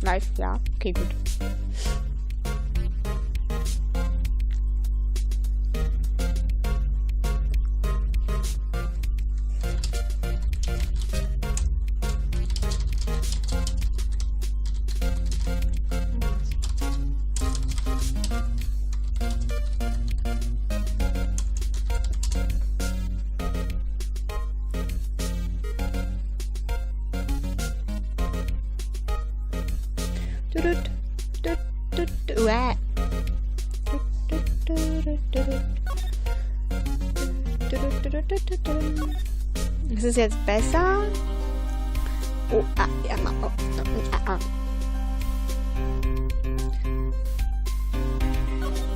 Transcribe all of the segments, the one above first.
Live, ja. Okay, gut. Ist es jetzt besser? Oh, ja,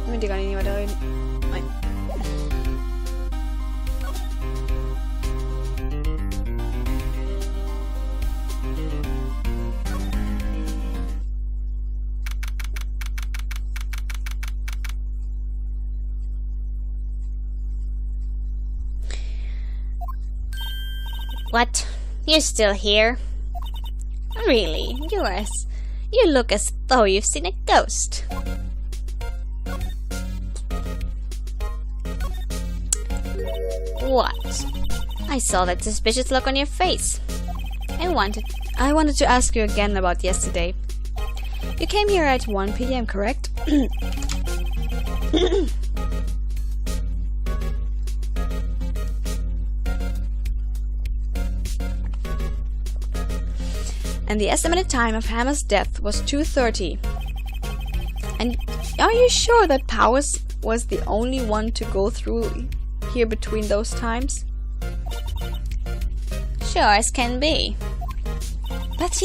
Ich will dir gar nicht weiter reden. Nein. What? You're still here? Really? You look as though you've seen a ghost. What? I saw that suspicious look on your face. I wanted to ask you again about yesterday. You came here at 1 p.m., correct? And the estimated time of Hammer's death was 2:30. And are you sure that Powers was the only one to go through here between those times? Sure as can be. But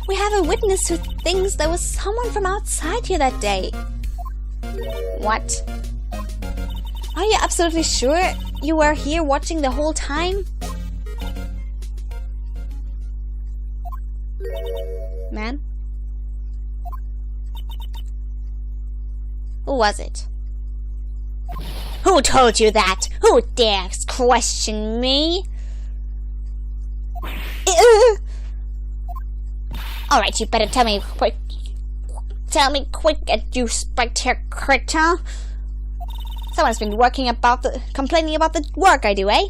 we have a witness who thinks there was someone from outside here that day. What? Are you absolutely sure you were here watching the whole time? Man? Who was it? Who told you that? Who dares question me? Alright, you better tell me quick. Tell me quick, you spectre critter. Someone's been complaining about the work I do, eh?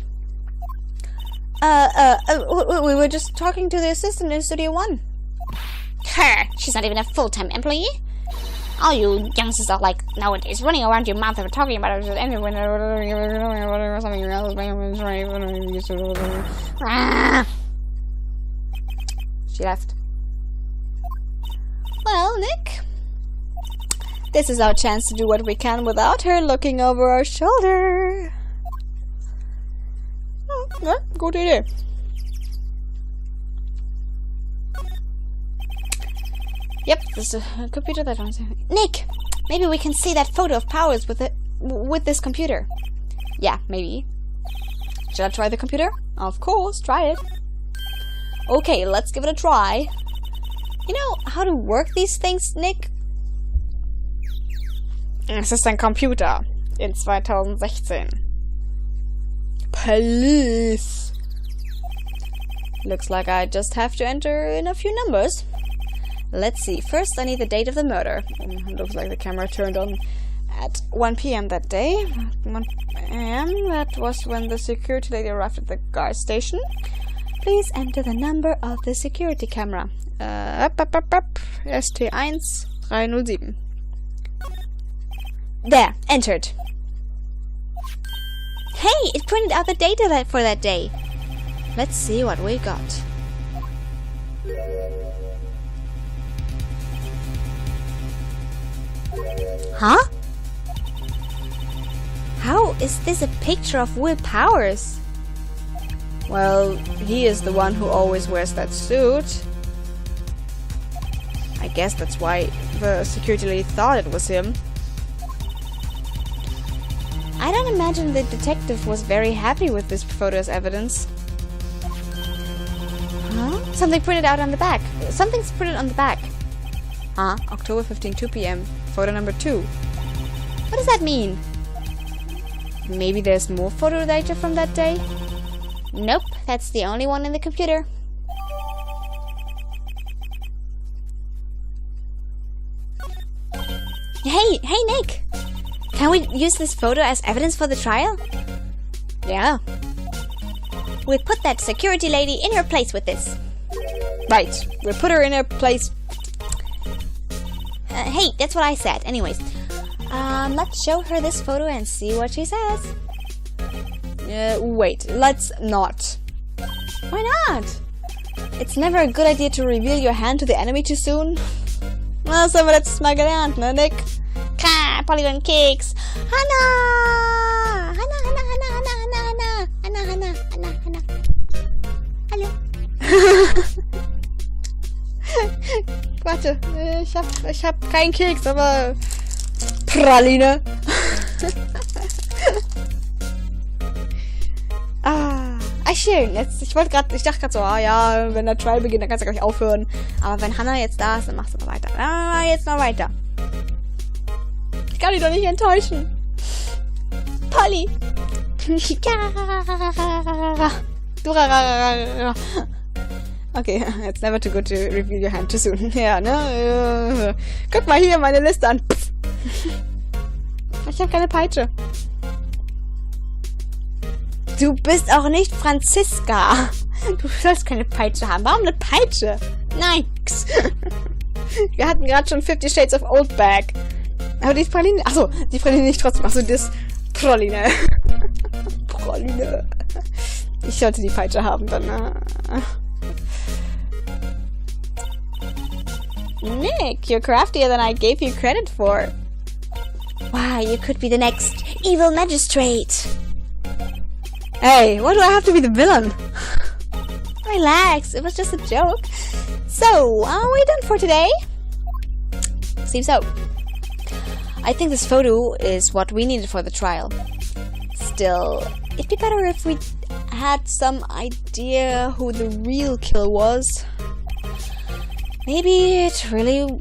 We were just talking to the assistant in Studio 1. Her! She's not even a full-time employee. All you youngsters are like nowadays, running around your mouth and talking about it everyone something else. She left. Well, Nick, this is our chance to do what we can without her looking over our shoulder. Oh, yeah, good idea. Yep, this is a computer that runs. Nick, maybe we can see that photo of Powers with this computer. Yeah, maybe. Should I try the computer? Of course, try it. Okay, let's give it a try. You know how to work these things, Nick? Es ist ein Computer in 2016. Please. Looks like I just have to enter in a few numbers. Let's see. First, I need the date of the murder. Looks like the camera turned on at 1 p.m. that day. 1 p.m. That was when the security lady arrived at the GER station. Please enter the number of the security camera. ST1307. There, entered. Hey, it printed out the data for that day. Let's see what we got. Huh? How is this a picture of Will Powers? Well, he is the one who always wears that suit. I guess that's why the security lady thought it was him. I don't imagine the detective was very happy with this photo as evidence. Huh? Something printed out on the back. Something's printed on the back. Huh? October 15, 2 p.m. Photo number 2. What does that mean? Maybe there's more photo data from that day? Nope, that's the only one in the computer. Hey, Nick! Can we use this photo as evidence for the trial? Yeah. We'll put that security lady in her place with this. Right. We'll put her in her place. Hey, that's what I said. Anyways, let's show her this photo and see what she says. Wait. Let's not. Why not? It's never a good idea to reveal your hand to the enemy too soon. Was haben wir letztes Mal gelernt, ne, Nick? Klar, Polygon Keks. Hanna! Hallo. Warte, ich hab keinen Keks, aber Praline. Schön. Jetzt, ich dachte gerade so, ja, wenn der Trial beginnt, dann kannst du gleich aufhören. Aber wenn Hannah jetzt da ist, dann machst du noch weiter. Jetzt noch weiter. Ich kann dich doch nicht enttäuschen. Polly. Okay, it's never too good to reveal your hand too soon. Ja, ne? Guck mal hier meine Liste an. Ich habe keine Peitsche. Du bist auch nicht Franziska. Du sollst keine Peitsche haben. Warum eine Peitsche? Nein. Wir hatten gerade schon 50 Shades of Oldback. Aber die Praline... Achso, die Praline nicht trotzdem. Achso, das Praline. Praline. Ich sollte die Peitsche haben, dann... Nick, you're craftier than I gave you credit for. Wow, you could be the next evil magistrate. Hey, why do I have to be the villain? Relax, it was just a joke. So, are we done for today? Seems so. I think this photo is what we needed for the trial. Still, it'd be better if we had some idea who the real killer was. Maybe it really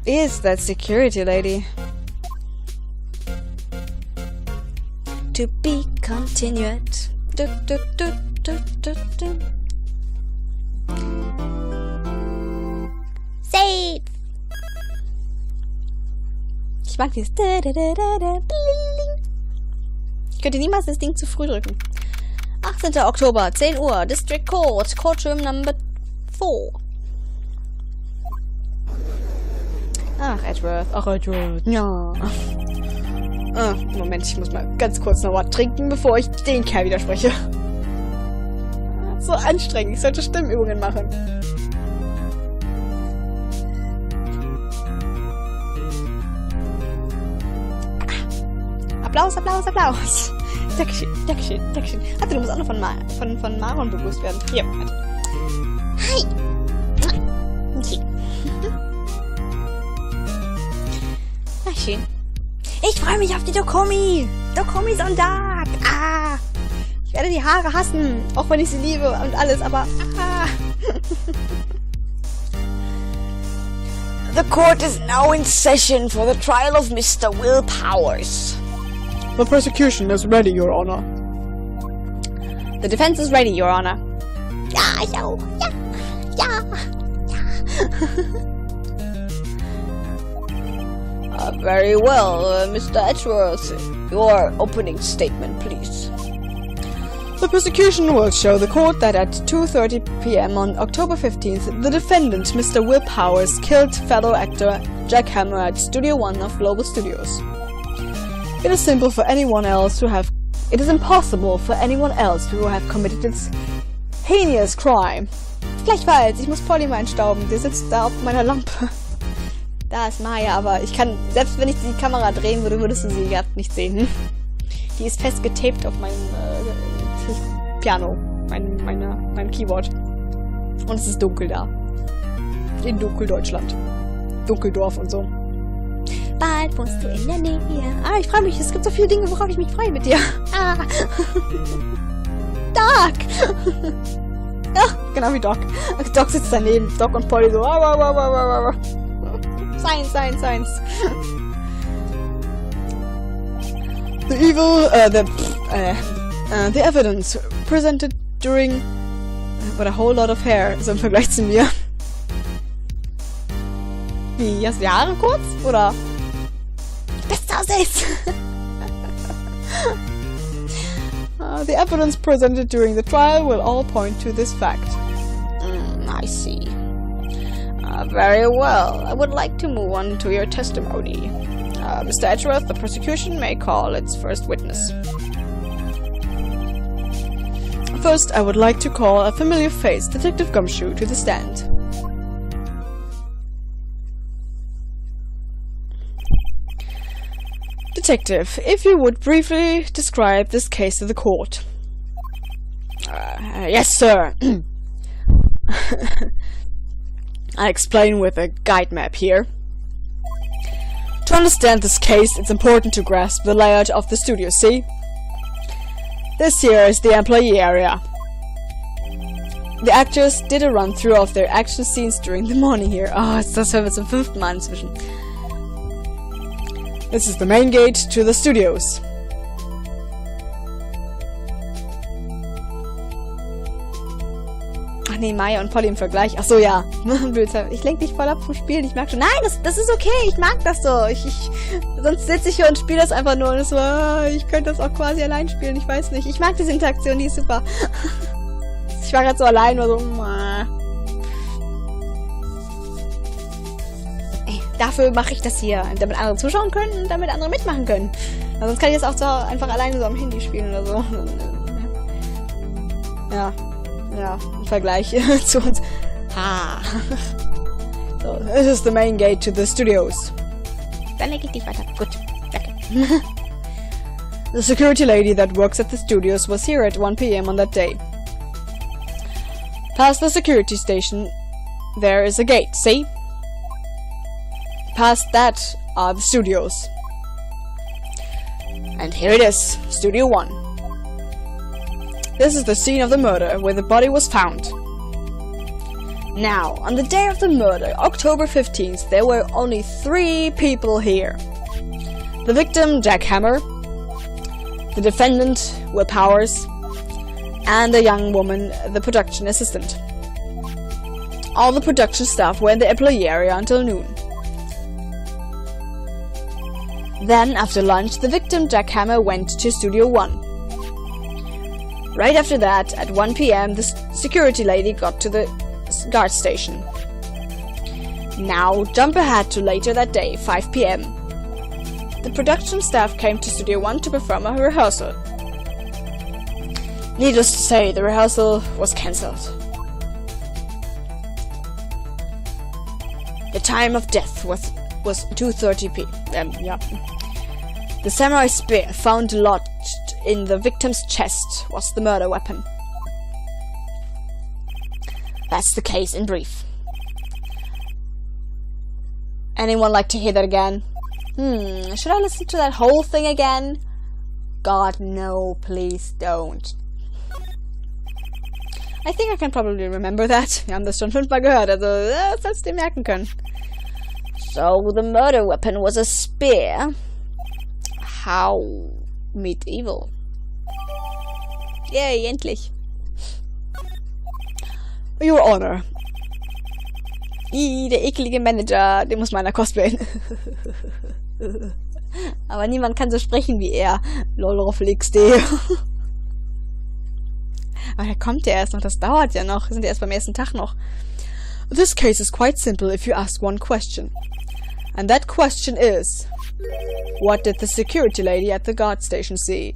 is that security lady. To be continued. Save! Ich mag dieses. Ich könnte niemals das Ding zu früh drücken. 18. Oktober, 10 Uhr, District Court, Courtroom Number 4. Ach, Edgeworth. Ja. Moment, ich muss mal ganz kurz noch was trinken, bevor ich den Kerl widerspreche. So anstrengend, ich sollte Stimmübungen machen. Applaus, Applaus, Applaus. Dankeschön, Dankeschön, Dankeschön. Also, du musst auch noch von Maron begrüßt werden. Hier, warte. Hi! Okay. Ach, schön. Ich freue mich auf die Dokumi! Dokumi-Sonntag! Ich werde die Haare hassen, auch wenn ich sie liebe und alles, aber The court is now in session for the trial of Mr. Will Powers. The prosecution is ready, Your Honor. The defense is ready, Your Honor. Ja, ich auch. Ja. Very well, Mr. Edgeworth. Your opening statement, please. The prosecution will show the court that at 2:30 p.m. on October 15th, the defendant, Mr. Will Powers, killed fellow actor Jack Hammer at Studio One of Global Studios. It is impossible for anyone else to have committed this heinous crime. Gleichfalls, ich muss Polly mal entstauben. Die sitzt da auf meiner Lampe. Da ist Maya, aber ich kann, selbst wenn ich die Kamera drehen würde, würdest du sie gerade nicht sehen. Die ist festgetaped auf meinem Piano, meinem Keyboard. Und es ist dunkel da. In Dunkeldeutschland. Dunkeldorf und so. Bald wohnst du in der Nähe. Ich freue mich. Es gibt so viele Dinge, worauf ich mich freue mit dir. Doc! Ja, genau wie Doc. Doc sitzt daneben. Doc und Polly so. Science. The evidence presented during... But a whole lot of hair, so im Vergleich zu mir. Wie, hast du die Haare kurz? Oder? ist. The evidence presented during the trial will all point to this fact. I see. Very well. I would like to move on to your testimony. Mr. Edgeworth, the prosecution may call its first witness. First, I would like to call a familiar face, Detective Gumshoe, to the stand. Detective, if you would briefly describe this case to the court. Yes, sir. I explain with a guide map here. To understand this case, it's important to grasp the layout of the studio, see? This here is the employee area. The actors did a run-through of their action scenes during the morning here. Das hören wir zum 5. Mal inzwischen. This is the main gate to the studios. Ach nee, Maya und Polly im Vergleich. Ach so, ja. Ich lenk dich voll ab vom Spielen. Ich merke schon. Nein, das ist okay. Ich mag das so. Sonst sitze ich hier und spiele das einfach nur. Und so, ich könnte das auch quasi allein spielen. Ich weiß nicht. Ich mag diese Interaktion. Die ist super. Ich war gerade so allein. War so, Ey, dafür mache ich das hier. Damit andere zuschauen können und damit andere mitmachen können. Also sonst kann ich das auch so einfach alleine so am Handy spielen oder so. Ja. Ja, im Vergleich zu uns. So, this is the main gate to the studios. Dann leg ich dich weiter. Gut, danke. The security lady that works at the studios was here at 1 p.m. on that day. Past the security station, there is a gate, see? Past that are the studios. And here it is, Studio 1. This is the scene of the murder, where the body was found. Now, on the day of the murder, October 15th, there were only 3 people here. The victim, Jack Hammer, the defendant, Will Powers, and the young woman, the production assistant. All the production staff were in the employee area until noon. Then, after lunch, the victim, Jack Hammer, went to Studio 1. Right after that, at 1 p.m., the security lady got to the guard station. Now, jump ahead to later that day, 5 p.m. The production staff came to Studio 1 to perform a rehearsal. Needless to say, the rehearsal was cancelled. The time of death was 2:30 p.m. Yeah. The samurai spear found lodged in the victim's chest was the murder weapon. That's the case in brief. Anyone like to hear that again? Should I listen to that whole thing again? God, no, please don't. I think I can probably remember that. Wir haben das schon 5-mal gehört, also das sollst du dir merken können. So, the murder weapon was a spear. How medieval. Yay, endlich. Your Honor. Der eklige Manager, den muss man cosplayen. Aber niemand kann so sprechen wie er. Lolroffel XD. Aber da kommt ja erst noch, das dauert ja noch. Wir sind ja erst beim ersten Tag noch. This case is quite simple if you ask one question. And that question is, what did the security lady at the guard station see?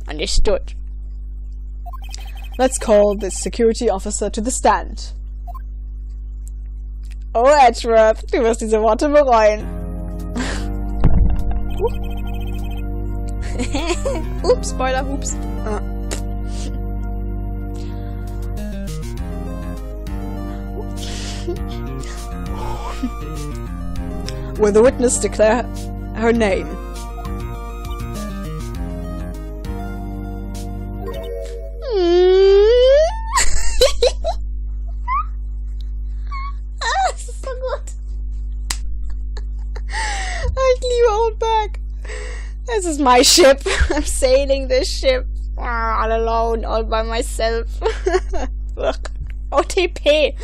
Understood. Let's call this security officer to the stand. Oh, Edgeworth, du wirst diese Worte bereuen. Ups, Spoiler, ups. Will the witness declare her name? Das ist so gut. Ich liebe Outback. This is my ship. I'm sailing this ship. All alone, all by myself. OTP.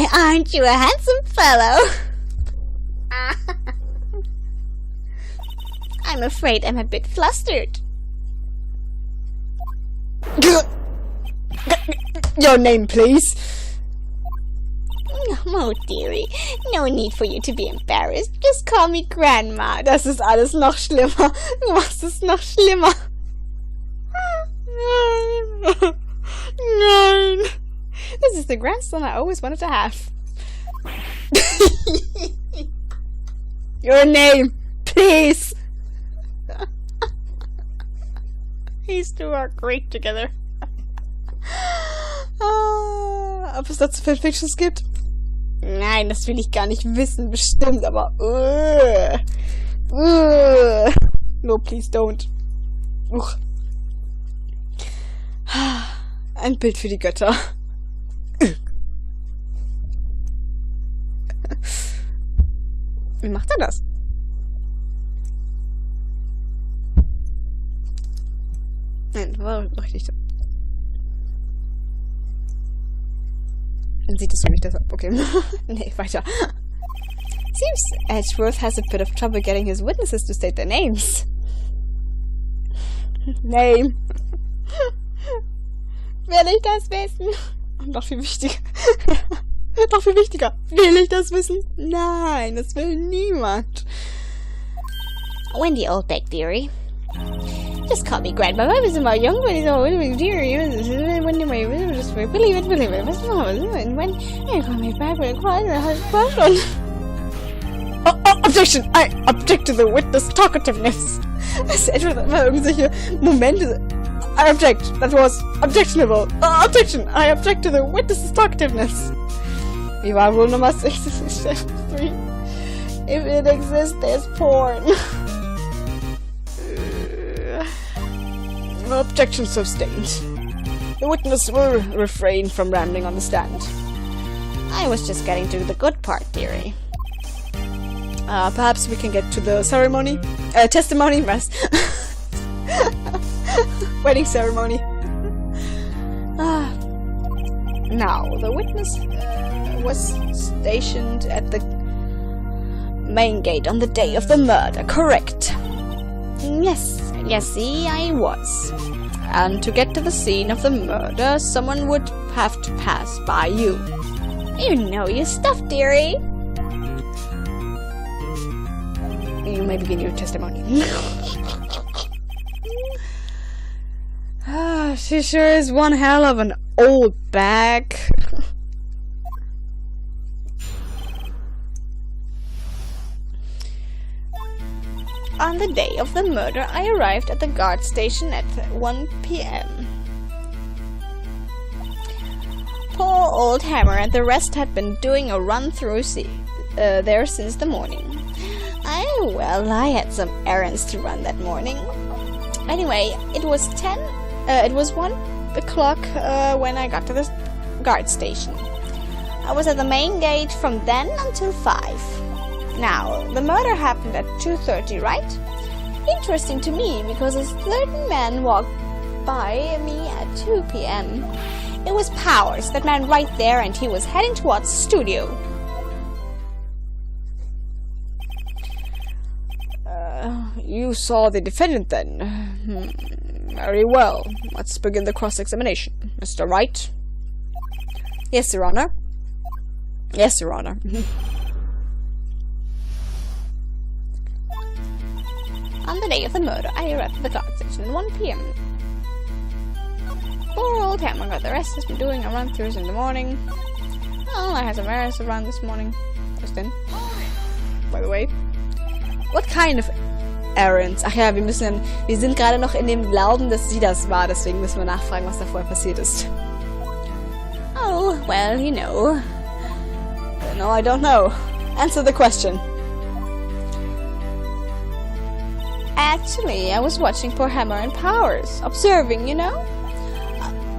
My, aren't you a handsome fellow? I'm afraid I'm a bit flustered. Your name, please. Oh, dearie, no need for you to be embarrassed. Just call me Grandma. Das ist alles noch schlimmer. Du machst es noch schlimmer. Nein. This is the grandson I always wanted to have. Your name, please. These two are great together. Ob es dazu Fanfictions gibt? Nein, das will ich gar nicht wissen, bestimmt, aber no, please don't. Ein Bild für die Götter. Wie macht er das? Nein, war richtig. Dann sieht es so nicht deshalb. Okay. Nee, weiter. Seems Edgeworth has a bit of trouble getting his witnesses to state their names. Name. Will ich das wissen? Noch viel wichtiger. Noch viel wichtiger. Will ich das wissen? Nein, das will niemand. Wendy Oldbeck, dearie. Just call me Grandma. I was my young when he's always dearie. When you may just believe it. And when you call me back when I cry, I have question. Objection! I object to the witness talkativeness. Es sind immer irgendwelche Momente. I object. That was objectionable. Objection! I object to the witness's talkativeness. Wie war Rule Nummer 6? If it exists, there's porn. Objection sustained. The witness will refrain from rambling on the stand. I was just getting to the good part, dearie. Perhaps we can get to the ceremony? Testimony? Wedding ceremony. Now, the witness was stationed at the main gate on the day of the murder, correct? Yes, see, I was. And to get to the scene of the murder, someone would have to pass by you. You know your stuff, dearie. You may begin your testimony. She sure is one hell of an old bag. On the day of the murder, I arrived at the guard station at 1 p.m. Poor old Hammer and the rest had been doing a run-through there since the morning. I had some errands to run that morning. Anyway, it was 1 o'clock when I got to the guard station. I was at the main gate from then until 5. Now, the murder happened at 2:30, right? Interesting to me, because a certain man walked by me at 2 p.m. It was Powers, that man right there, and he was heading towards the studio. You saw the defendant then? Very well. Let's begin the cross-examination. Mr. Wright? Yes, Your Honor. Yes, Your Honor. On the day of the murder, I arrived at the guard station at 1 p.m. Poor old Hammer got the rest, has been doing a run-throughs in the morning. Well, I had some errands to run this morning. Just in. By the way. What kind of errands? Ach ja, wir sind gerade noch in dem Glauben, dass sie das war, deswegen müssen wir nachfragen, was da vorher passiert ist. Oh, well, you know. No, I don't know. Answer the question. Actually, I was watching poor Hammer and Powers. Observing, you know?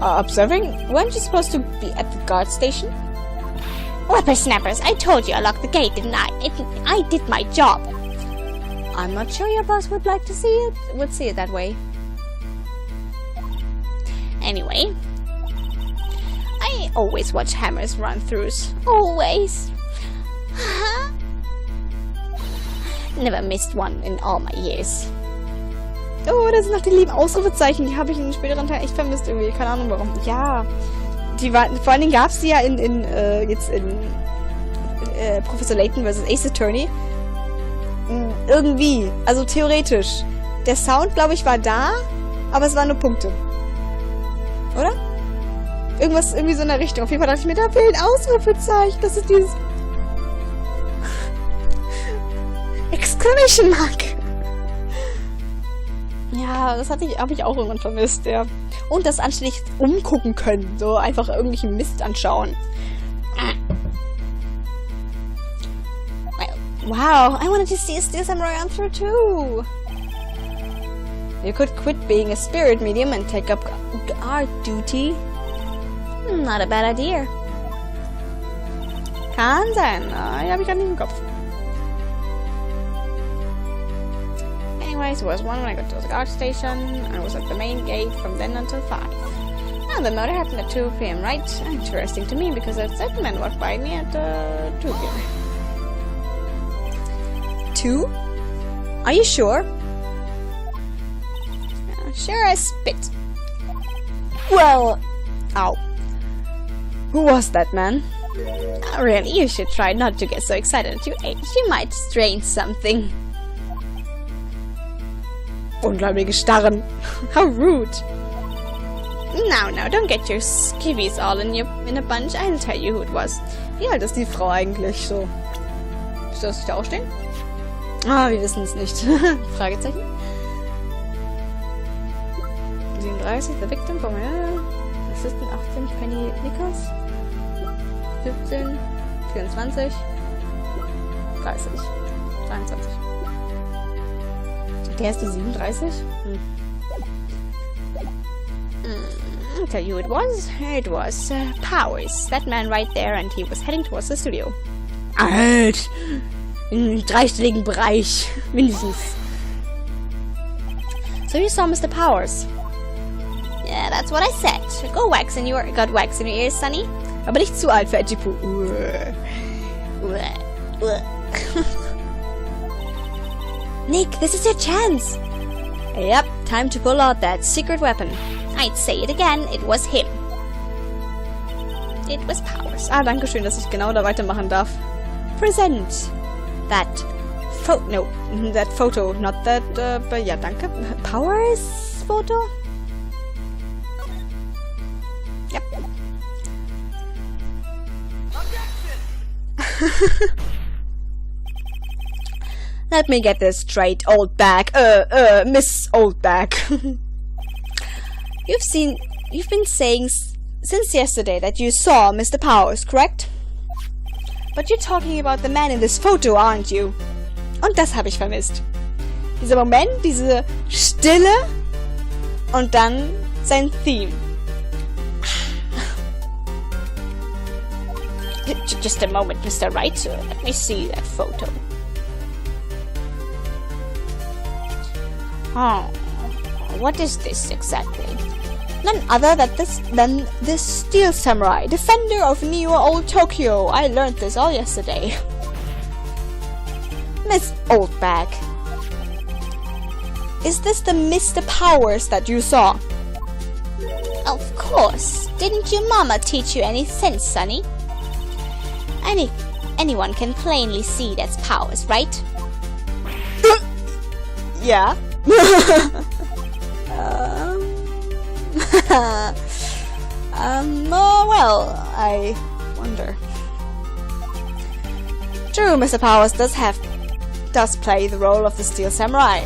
Observing? Weren't you supposed to be at the guard station? Whippersnappers, I told you I locked the gate, didn't I? I did my job. I'm not sure your boss would like to see it that way. Anyway, always watch Hammer's run-throughs. Always. Never missed one in all my years. Oh, das sind noch die lieben Ausrufezeichen. Die habe ich in den späteren Teilen echt vermisst irgendwie. Keine Ahnung warum. Ja. Die war, vor allen Dingen gab es die ja jetzt in Professor Layton vs. Ace Attorney. Irgendwie. Also theoretisch. Der Sound, glaube ich, war da, aber es waren nur Punkte. Oder? Irgendwas, irgendwie so in der Richtung. Auf jeden Fall dachte ich mir, da fehlen Ausrufezeichen. Das ist dieses Exclamation Mark. Ja, das habe ich auch irgendwann vermisst, ja. Und das anständig umgucken können. So einfach irgendwelchen Mist anschauen. Wow, I wanted to see a Steel Samurai run through too. You could quit being a spirit medium and take up guard duty. Not a bad idea. Kann sein. Ja, habe ich gerade nicht im Kopf. Anyways, it was 1 when I got to the guard station. I was at the main gate from then until 5. Now, the murder happened at 2 p.m., right? Interesting to me, because a certain man walked by me at 2 p.m. 2? Are you sure? Sure as spit. Well... Ow. Who was that man? Oh, really, you should try not to get so excited at your age. You might strain something. Ungläubige Starren. How rude. Now, don't get your skivvies all in a bunch. I'll tell you who it was. Wie alt ist die Frau eigentlich so? Soll das nicht da auch stehen? Ah, wir wissen es nicht. Fragezeichen. 37, the victim from Assistant 18, Penny Nichols. 17, 24, 30, 23. Der ist die 37? I'll tell you who it was. It was Powers. That man right there, and he was heading towards the studio. Alt! Im dreistelligen Bereich. Mindestens. So you saw Mr. Powers? Yeah, that's what I said. Got wax in your ears, Sonny? Aber nicht zu alt für Edgipu. Nick, this is your chance. Yep, time to pull out that secret weapon. I'd say it again, it was him. It was Powers. Ah, danke schön, dass ich genau da weitermachen darf. Present that photo. No, that photo, not that, but ja, danke. Powers Photo? Yep. Let me get this straight, old bag. Miss Old Bag. You've been saying since yesterday that you saw Mr. Powers, correct? But you're talking about the man in this photo, aren't you? Und das habe ich vermisst. Dieser Moment, diese Stille und dann sein Theme. Just a moment, Mr. Wright. Let me see that photo. Oh, what is this exactly? None other than this Steel Samurai, defender of New Old Tokyo. I learned this all yesterday. Miss Old Bag, is this the Mr. Powers that you saw? Of course. Didn't your mama teach you any sense, Sonny? Anyone can plainly see that's Powers, right? Yeah. Well, I wonder. True, Mr. Powers does play the role of the Steel Samurai.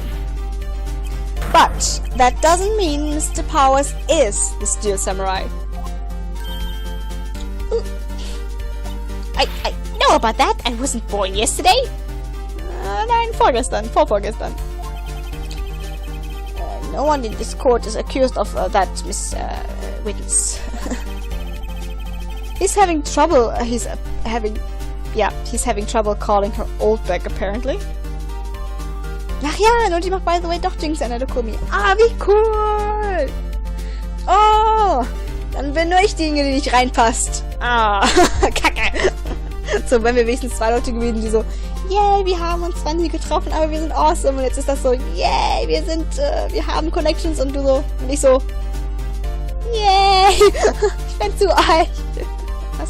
But that doesn't mean Mr. Powers is the Steel Samurai. I know about that. I wasn't born yesterday. Nein, vorvorgestern. No one in this court is accused of that, Miss Witness. He's having trouble. He's having trouble calling her old back, apparently. Ach ja, und die macht, by the way, doch Jinx Anna Dokumi. Ah, wie cool! Oh, Dann bin nur ich diejenige, die nicht reinpasst. Ah, Kacke. So, wenn wir wenigstens 2 Leute gewesen, die so, yay, wir haben uns zwar nie getroffen, aber wir sind awesome. Und jetzt ist das so, yay, wir haben Connections. Und du so, und ich so, yay, ich bin zu alt. Was?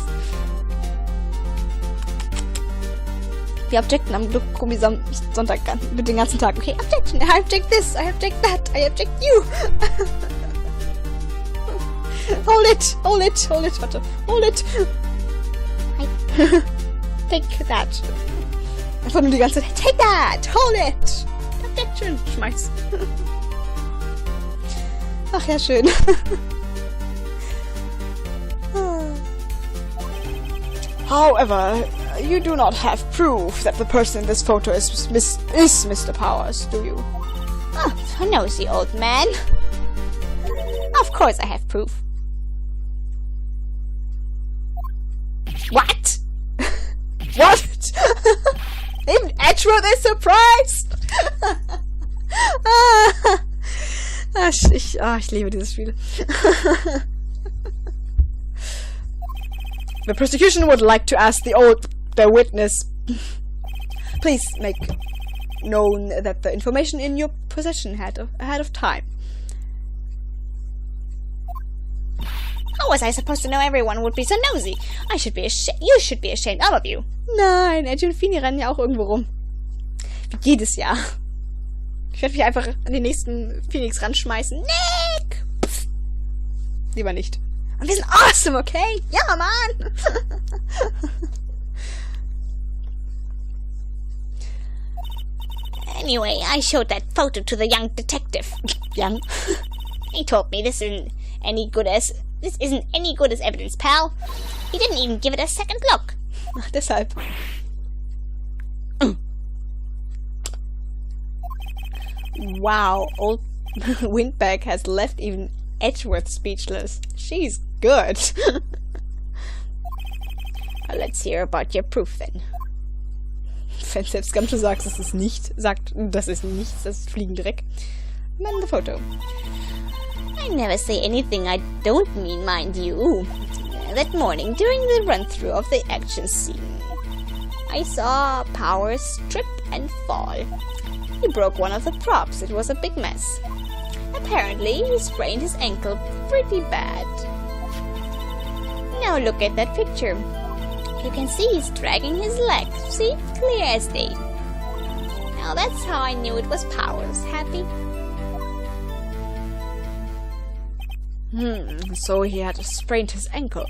Wir objecten am Sonntag mit den ganzen Tag. Okay, objection, I object this, I object that, I object you. Hold it, warte, hold it. Take that. Einfach nur die ganze Zeit, take that, hold it. Objection, schmeiß. Ach ja, schön. However, you do not have proof that the person in this photo is Mr. Powers, do you? Oh, nosy old man. Of course I have proof. What? What? Even Edgeworth is surprised! Ich liebe dieses Spiel. The prosecution would like to ask the witness, please make known that the information in your possession ahead of time. How was I supposed to know everyone would be so nosy? You should be ashamed, all of you. Nein, Edge und Fini rennen ja auch irgendwo rum. Wie jedes Jahr. Ich werde mich einfach an den nächsten Phoenix ranschmeißen. Nick! Pff. Lieber nicht. Und wir sind awesome, okay? Ja, Mann! Anyway, I showed that photo to the young detective. Young? He told me this isn't any good as evidence, pal. He didn't even give it a second look. Ach, deshalb. Wow, old Windbag has left even Edgeworth speechless. She's good. Let's hear about your proof then. Wenn selbst Gamsche sagt, das ist nichts, das ist Fliegendreck. Man the photo. I never say anything I don't mean, mind you. That morning, during the run-through of the action scene, I saw Powers trip and fall. He broke one of the props. It was a big mess. Apparently, he sprained his ankle pretty bad. Now look at that picture. You can see he's dragging his legs. See? Clear as day. Now that's how I knew it was Powers. Happy? So he had sprained his ankle.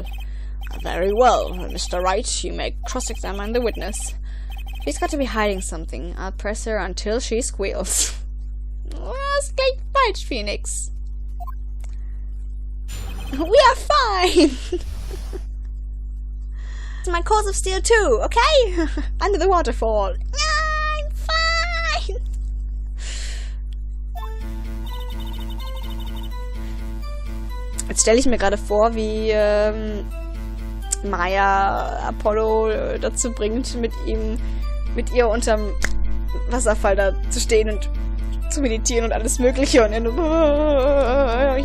Very well, Mr. Wright, you may cross-examine the witness. She's got to be hiding something. I'll press her until she squeals. Was gleich falsch, Phoenix. We are fine! It's my cause of steel too, okay? Under the waterfall. I'm fine! Jetzt stelle ich mir gerade vor, wie Maya Apollo dazu bringt, mit ihr unterm Wasserfall da zu stehen und zu meditieren und alles Mögliche und ich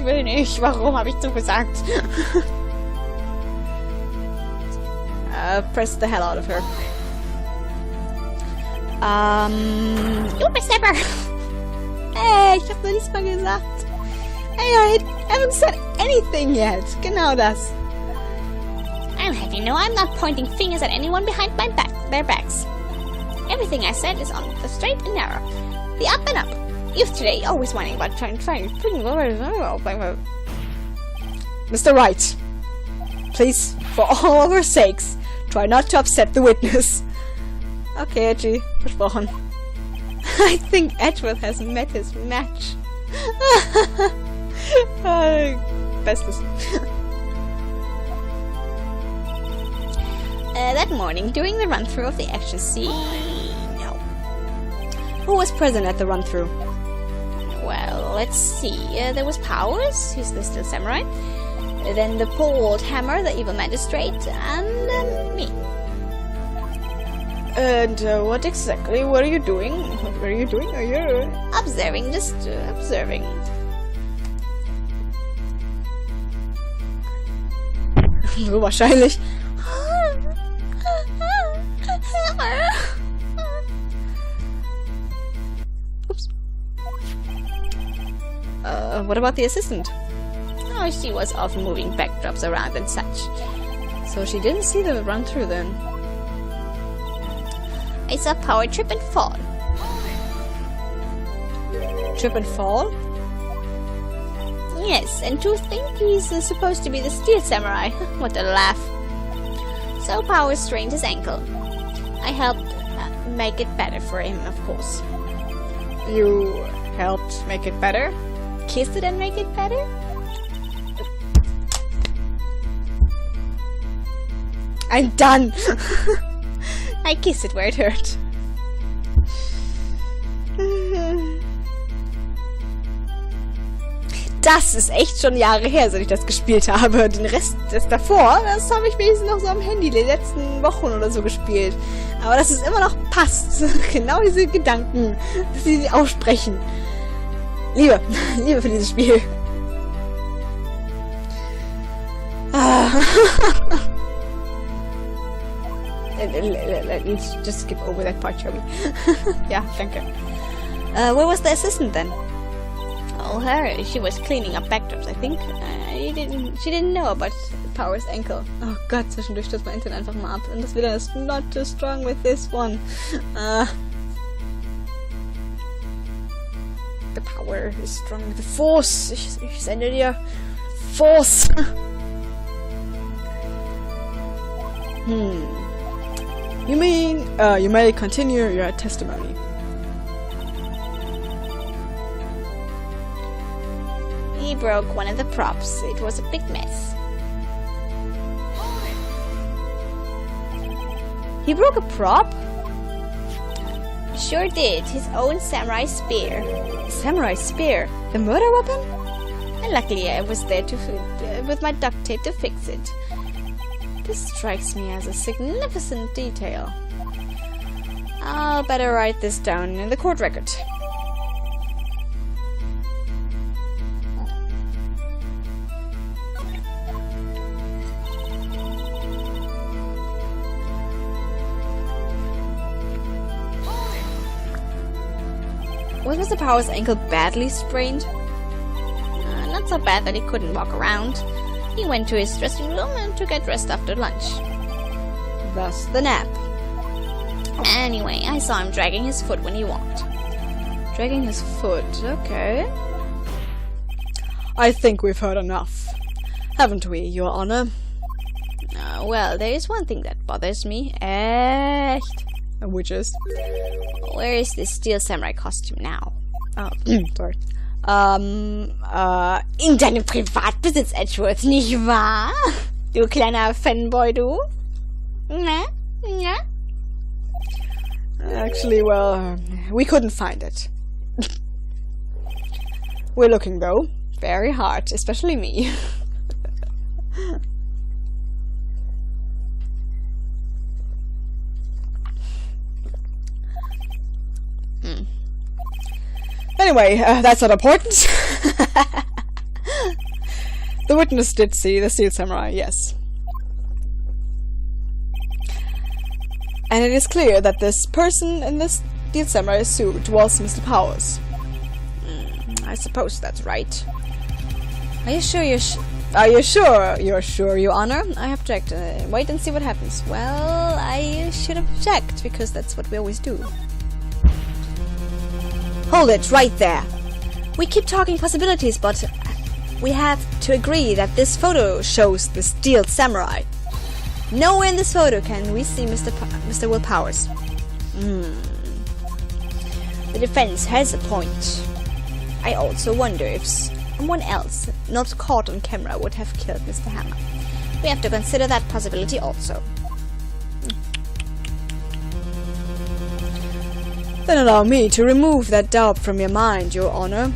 will nicht, warum habe ich zugesagt? Press the hell out of her. You Mr. Hey, ich hab noch nichts mal gesagt. Hey, I haven't said anything yet. Genau das. I'll have you know I'm not pointing fingers at anyone behind their backs. Everything I said is on the straight and narrow. The up and up. Youth today always whining about trying. Mr. Wright, please, for all of our sakes, try not to upset the witness. Okay, Edgy, versprochen. I think Edgeworth has met his match. Bestes. That morning, during the run-through of the action scene... No. Who was present at the run-through? Well, let's see. There was Powers, who's the still samurai. Then the poor old Hammer, the evil magistrate, and me. And what exactly were you doing? What were you doing? Are you... Observing, just observing. So wahrscheinlich. Oops. What about the assistant? Oh, she was off moving backdrops around and such. So she didn't see the run through then. I saw Power trip and fall. Trip and fall? Yes, and to think he's supposed to be the Steel Samurai. What a laugh. So Power strained his ankle. I helped make it better for him, of course. You helped make it better? Kiss it and make it better? I'm done! I kissed it where it hurt. Das ist echt schon Jahre her, seit ich das gespielt habe. Den Rest, das davor, das habe ich wenigstens noch so am Handy die letzten Wochen oder so gespielt. Aber dass es immer noch passt. Genau diese Gedanken, dass sie aussprechen. Liebe für dieses Spiel. Let's just skip over that part, shall we? Ja, danke. Where was the assistant then? Oh, her. She was cleaning up backdrops, I think. She didn't know about Power's ankle. Oh Gott, zwischendurch stürzt mein Internet einfach mal ab. Und das wieder ist not too strong with this one. The power is strong with the force. Ich sende dir Force. You mean, you may continue your testimony. He broke one of the props. It was a big mess. He broke a prop? Sure did. His own samurai spear. Samurai spear? The murder weapon? And luckily I was there with my duct tape to fix it. This strikes me as a significant detail. I'll better write this down in the court record. Was Mr. Power's ankle badly sprained? Not so bad that he couldn't walk around. He went to his dressing room and to get dressed after lunch. Thus the nap. Anyway, I saw him dragging his foot when he walked. Dragging his foot, okay. I think we've heard enough. Haven't we, Your Honor? Well, there is one thing that bothers me. Echt. Which is? Where is this Steel Samurai costume now? Oh, sorry. In deinem Privatbesitz, Edgeworth, nicht wahr? Du kleiner Fanboy, du? Na? Ja? Actually, well, we couldn't find it. We're looking, though. Very hard, especially me. Anyway, that's not important. The witness did see the Steel Samurai, yes. And it is clear that this person in this Steel Samurai suit was Mr. Powers. I suppose that's right. Are you sure you're sure? You're sure, Your Honor? I object. Wait and see what happens. Well, I should object, because that's what we always do. Hold it, right there. We keep talking possibilities, but we have to agree that this photo shows the Steel Samurai. Nowhere in this photo can we see Mr. Will Powers. The defense has a point. I also wonder if someone else, not caught on camera, would have killed Mr. Hammer. We have to consider that possibility also. Then allow me to remove that doubt from your mind, Your Honor.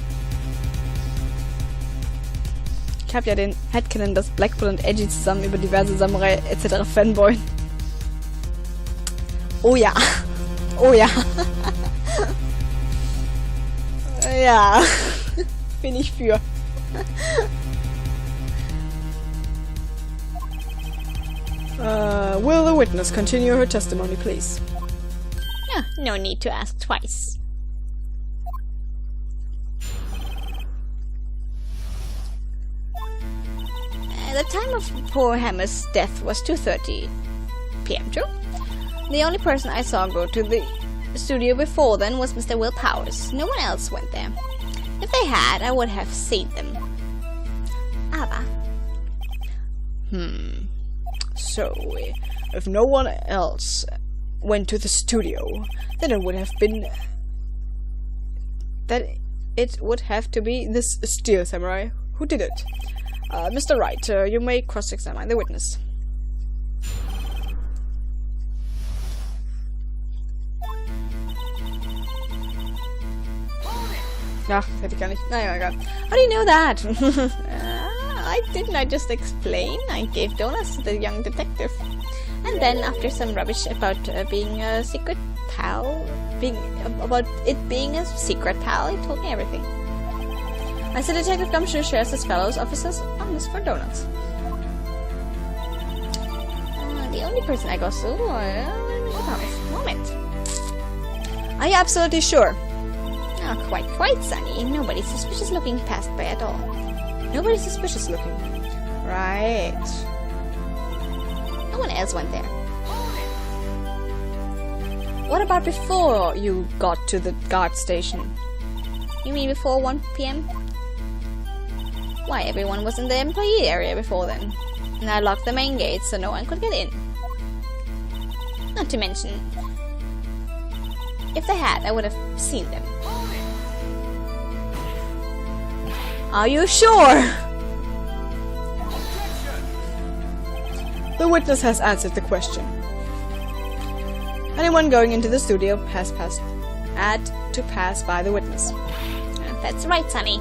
Ich habe ja den Headcanon, dass Blackpool und Edgy zusammen über diverse Samurai etc. fanboyen. Oh ja. Oh ja. Ja. Bin ich für. Will the witness continue her testimony, please? No need to ask twice. The time of poor Hammer's death was 2:30 p.m. True. The only person I saw go to the studio before then was Mr. Will Powers. No one else went there. If they had, I would have seen them. Aber. So, if no one else went to the studio, then it would have been... that it would have to be this steel samurai who did it. Mr. Wright, you may cross-examine the witness. Ach, hätte ich gar nicht. Naja, egal. How do you know that? I just explain. I gave donuts to the young detective. And then, after some rubbish about being a secret pal, about it being a secret pal, he told me everything. I said Detective Gumshoe shares his fellow officers on this for donuts. The only person I got to moment. Are you absolutely sure? Oh, quite, Sonny. Nobody's suspicious looking passed by at all. Nobody's suspicious looking. Right. No one else went there. What about before you got to the guard station? You mean before 1 p.m.? Why, everyone was in the employee area before then. And I locked the main gate so no one could get in. Not to mention, if they had, I would have seen them. Are you sure? The witness has answered the question. Anyone going into the studio had to pass by the witness. That's right, Sonny.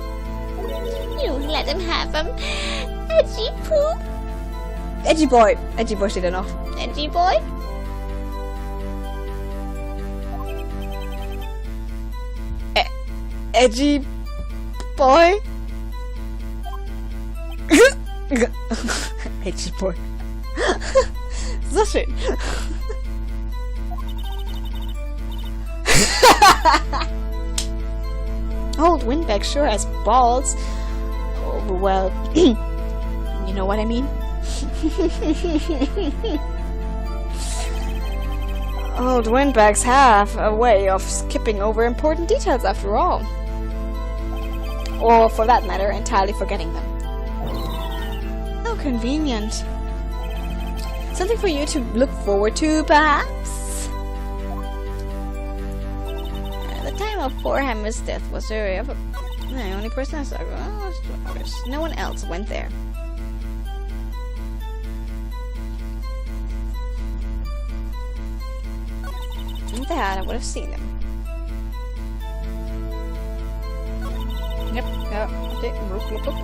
You let him have him. Edgy poo. Edgy boy. Edgy boy steht da noch. Edgy boy? Edgy boy? Edgy boy. So schön. Old Windbag sure has balls. Oh, well, you know what I mean? Old windbags have a way of skipping over important details after all. Or, for that matter, entirely forgetting them. How convenient. Something for you to look forward to, perhaps? The time of poor Hammer's death was the only person I saw was Flowers. No one else went there. If they had, I would have seen them. Yep, look.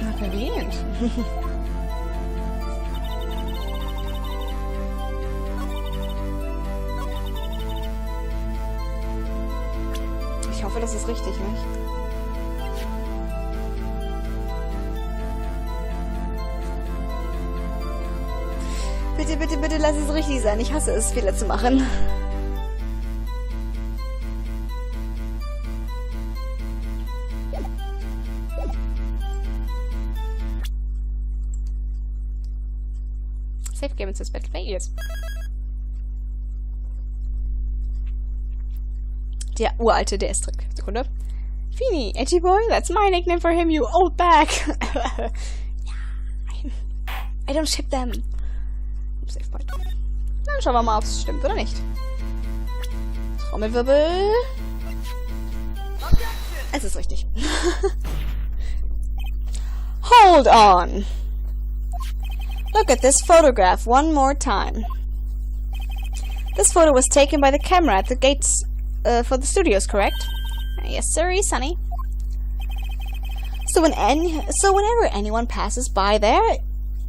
How convenient. Ich hoffe, das ist richtig, nicht? Bitte lass es richtig sein. Ich hasse es, Fehler zu machen. Safe game suspect failures. Der uralte DS-Trick. Sekunde. Fini, Edgy Boy, that's my nickname for him, you old bag. I don't ship them. Safe point. Dann schauen wir mal, ob es stimmt oder nicht. Trommelwirbel. Es ist richtig. Hold on. Look at this photograph one more time. This photo was taken by the camera at the gates for the studios, correct? Yes, sir, Sonny. So whenever anyone passes by there,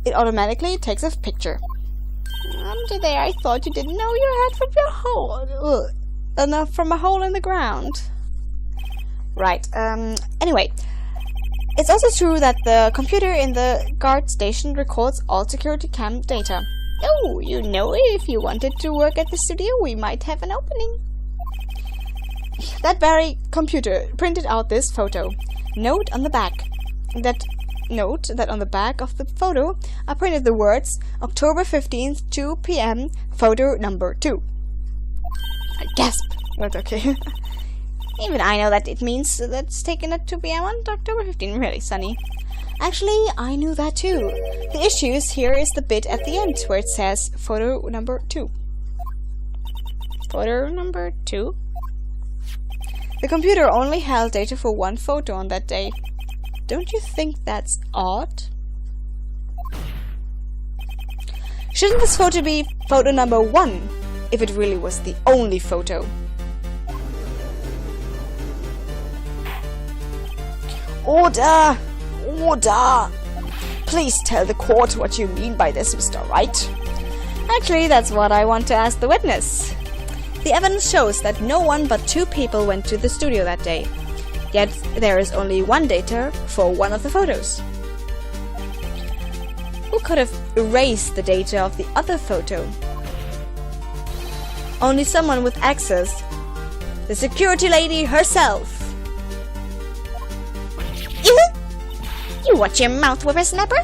it automatically takes a picture. Today I thought you didn't know your head from your hole. Enough from a hole in the ground. Right. Anyway, It's also true that the computer in the guard station records all security cam data. Oh, you know, if you wanted to work at the studio, we might have an opening. That very computer printed out this photo. Note on the back that on the back of the photo are printed the words October 15th, 2 p.m. photo number 2. I gasp. But okay. Even I know that it means that's taken at 2 p.m. on October 15th. Really, Sunny. Actually, I knew that too. The issue is here is the bit at the end where it says photo number 2. Photo number 2? The computer only held data for one photo on that day. Don't you think that's odd? Shouldn't this photo be photo number 1 if it really was the only photo? Order! Order! Please tell the court what you mean by this, Mr. Wright. Actually, that's what I want to ask the witness. The evidence shows that no one but 2 people went to the studio that day. Yet, there is only one data for one of the photos. Who could have erased the data of the other photo? Only someone with access. The security lady herself. You watch your mouth, whippersnapper.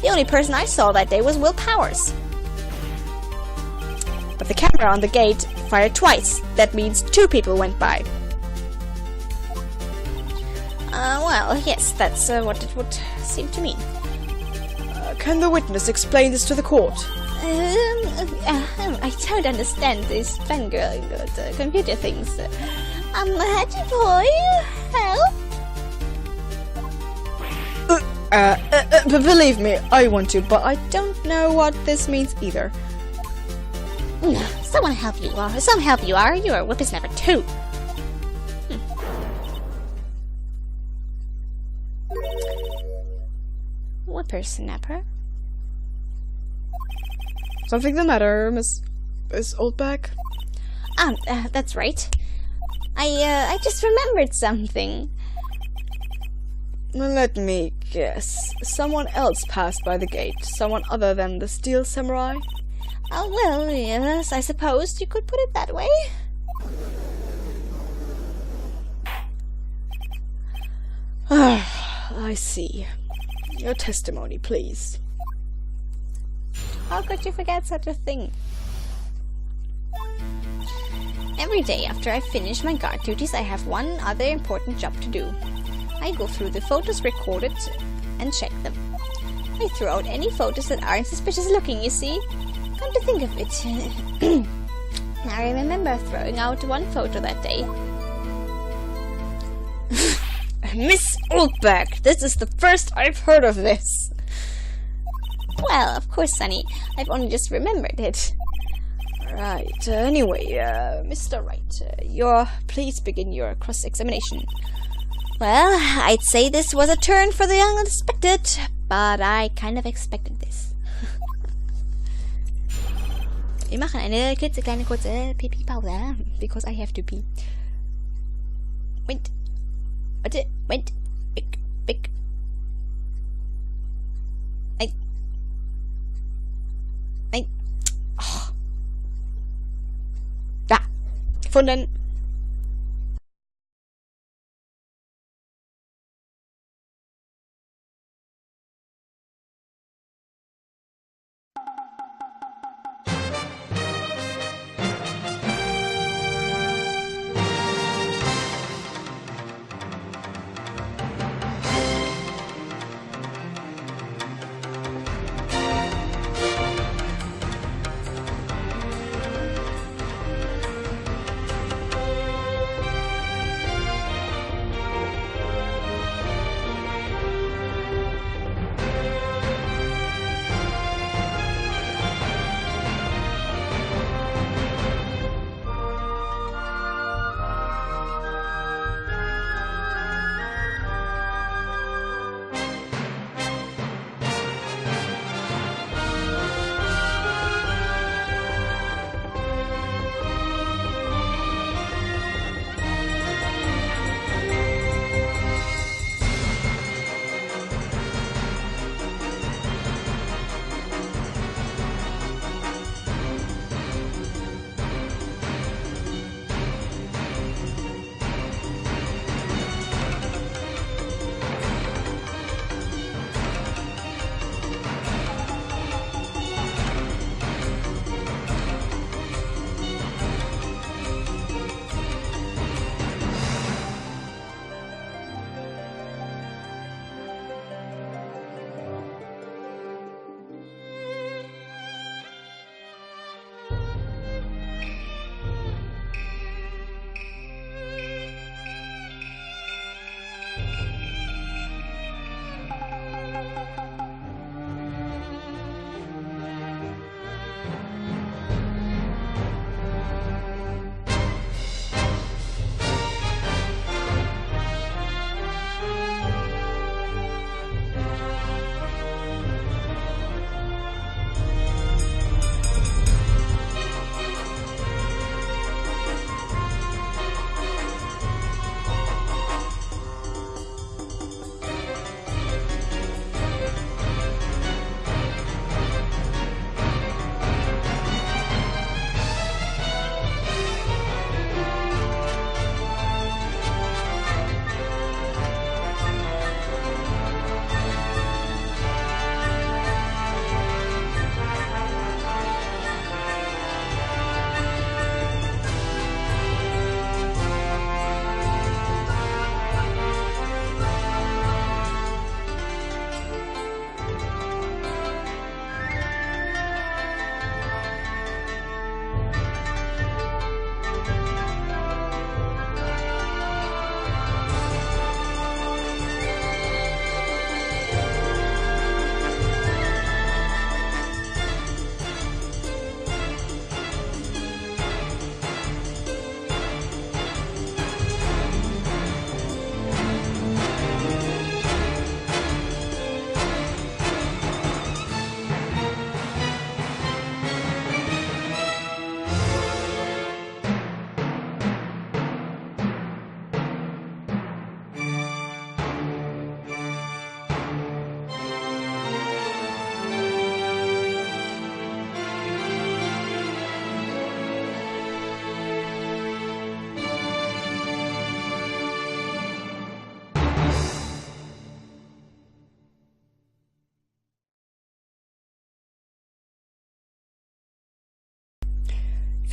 The only person I saw that day was Will Powers. But the camera on the gate fired twice. That means 2 people went by. Well, yes, that's what it would seem to mean. Can the witness explain this to the court? I don't understand this fangirling with computer things. Hatchy boy, help? Believe me, I want to, but I don't know what this means either. Someone help you are. Some help you are. You're a whippersnapper too. Whippersnapper? Something the matter, Miss Oldback? That's right. I just remembered something. Let me guess. Someone else passed by the gate. Someone other than the Steel Samurai? Oh, well, yes, I suppose you could put it that way. I see. Your testimony, please. How could you forget such a thing? Every day after I finish my guard duties, I have one other important job to do. I go through the photos recorded and check them. I throw out any photos that aren't suspicious looking, you see. Come to think of it. I remember throwing out one photo that day. Miss Oldback, this is the first I've heard of this. Well, of course, Sonny. I've only just remembered it. Right, anyway, Mr. Wright, please begin your cross-examination. Well, I'd say this was a turn for the unexpected, but I kind of expected this. Wir machen eine klitzekleine kurze Pipi-Pause, because I have to pee. Wait. Wait. Big. Oh. Da. Gefunden.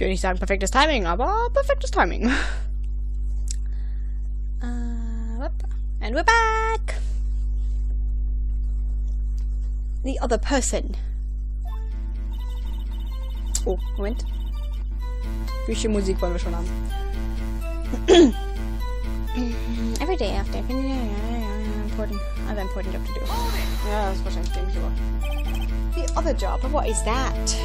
Ich will nicht sagen perfektes Timing, aber perfektes Timing. And we're back! The other person. Oh, Moment. Wie viel Musik wollen wir schon haben? Every day after other important job to do. Ja, das ist wahrscheinlich denke ich aber. The other job, what is that?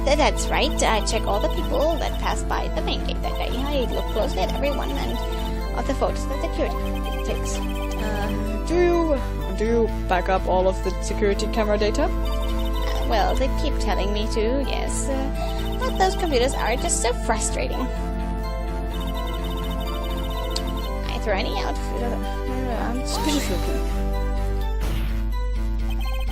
That's right. I check all the people that pass by the main gate that day. I look closely at everyone and of the photos that security takes. Do you back up all of the security camera data? Well, they keep telling me to, yes. But those computers are just so frustrating. I throw any outfit. Suspicious looking.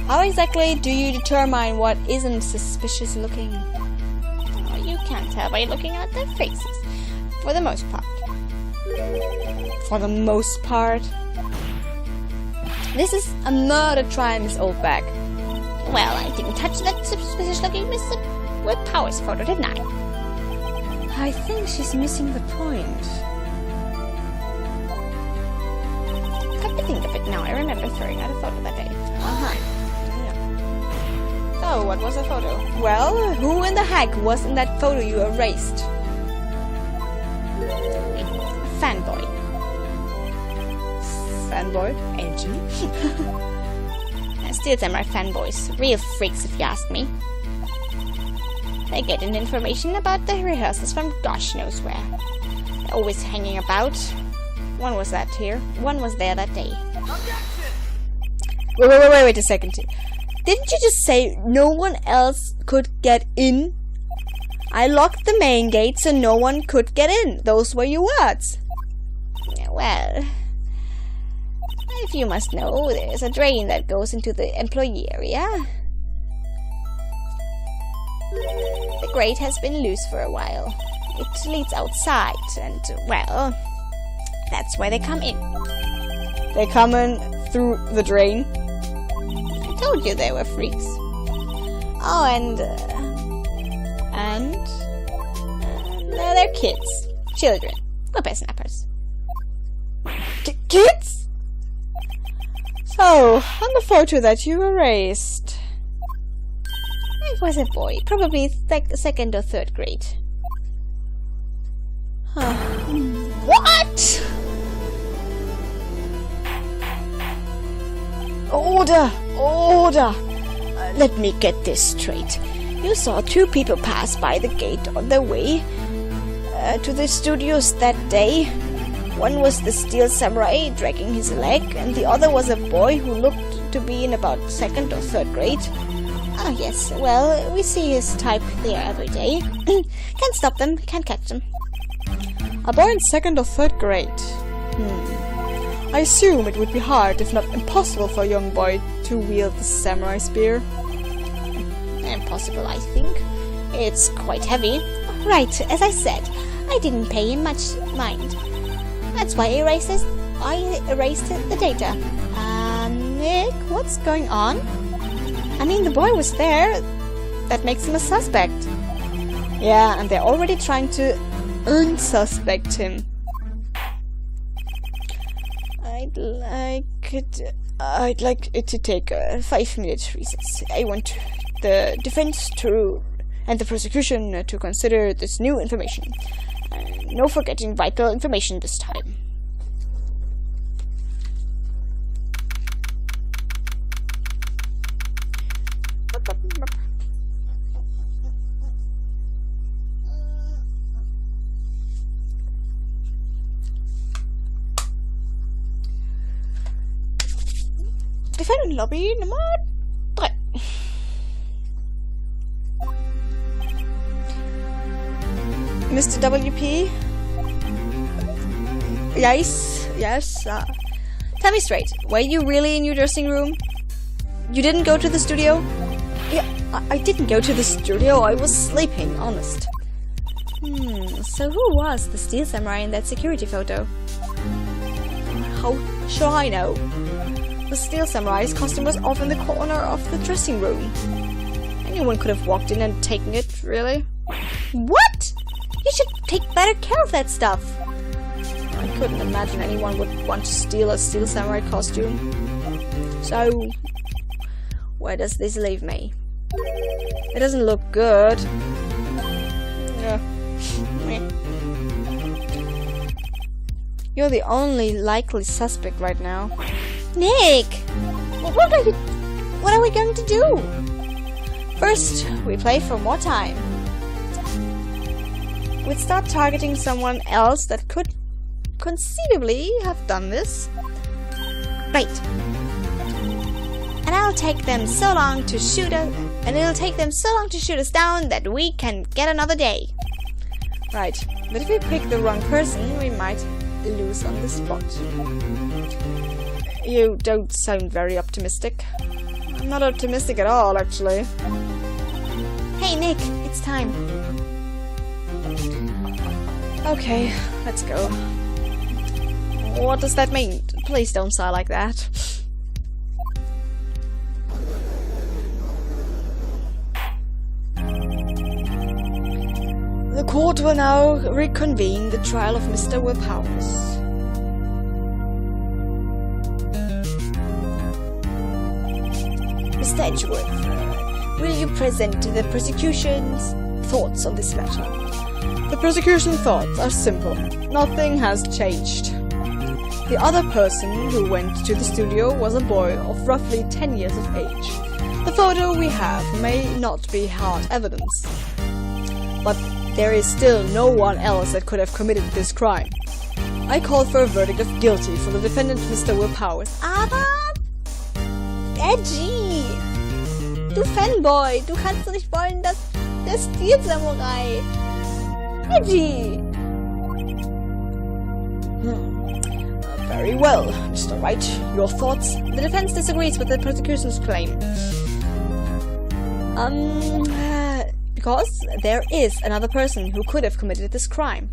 How exactly do you determine what isn't suspicious looking? Oh, you can't tell by looking at their faces, for the most part. For the most part. This is a murder trial, Miss Oldback. Well, I didn't touch that suspicious-looking Mr. with Powers photo, didn't I? I think she's missing the point. Come to think of it now, I remember throwing out a photo that day. So, what was the photo? Well, who in the heck was in that photo you erased? Fanboy. Fanboy? Angie? Still them are fanboys. Real freaks, if you ask me. They get in information about the rehearsals from gosh knows where. They're always hanging about. One was there that day. Wait a second. Didn't you just say no one else could get in? I locked the main gate so no one could get in. Those were your words. Well, if you must know, there's a drain that goes into the employee area. The grate has been loose for a while. It leads outside, and, well, that's where they come in. They come in through the drain. I told you they were freaks. Oh, and they're kids. Children. Whippersnappers. Kids? So, on the photo that you erased. It was a boy, probably second or third grade. Huh. What? Order! Let me get this straight. You saw two people pass by the gate on their way to the studios that day. One was the steel samurai dragging his leg, and the other was a boy who looked to be in about second or third grade. Oh, yes. Well, we see his type there every day. Can't stop them, can't catch them. A boy in second or third grade. I assume it would be hard, if not impossible, for a young boy to wield the samurai spear. Impossible, I think. It's quite heavy. Right, as I said, I didn't pay him much mind. That's why I erased the data. Nick, what's going on? I mean, the boy was there. That makes him a suspect. Yeah, and they're already trying to unsuspect him. I'd like it to take a 5-minute recess. I want the defense and the prosecution to consider this new information. No forgetting vital information this time. Defendant Lobby Nummer 3. Mr. WP? Yes. Tell me straight, were you really in your dressing room? You didn't go to the studio? Yeah, I didn't go to the studio. I was sleeping, honest. So who was the steel samurai in that security photo? How should I know? The Steel Samurai's costume was off in the corner of the dressing room. Anyone could have walked in and taken it, really. What? You should take better care of that stuff. I couldn't imagine anyone would want to steal a Steel Samurai costume. So, where does this leave me? It doesn't look good. Yeah. You're the only likely suspect right now. Nick! What are we going to do? First, we play for more time. We'd start targeting someone else that could conceivably have done this. Right. And it'll take them so long to shoot us down that we can get another day. Right, but if we pick the wrong person, we might lose on the spot. You don't sound very optimistic. I'm not optimistic at all, actually. Hey Nick, it's time. Okay, let's go. What does that mean? Please don't sigh like that. The court will now reconvene the trial of Mr. Will Powers. Mr. Edgeworth, will you present the prosecution's thoughts on this matter? The prosecution's thoughts are simple. Nothing has changed. The other person who went to the studio was a boy of roughly 10 years of age. The photo we have may not be hard evidence, but there is still no one else that could have committed this crime. I call for a verdict of guilty for the defendant, Mr. Will Powers. Aber... Edgy! Du Fanboy, du kannst doch nicht wollen, dass der Stil-Samurai... Edgy! Very well, Mr. Wright. Your thoughts? The defense disagrees with the prosecution's claim. Because there is another person who could have committed this crime.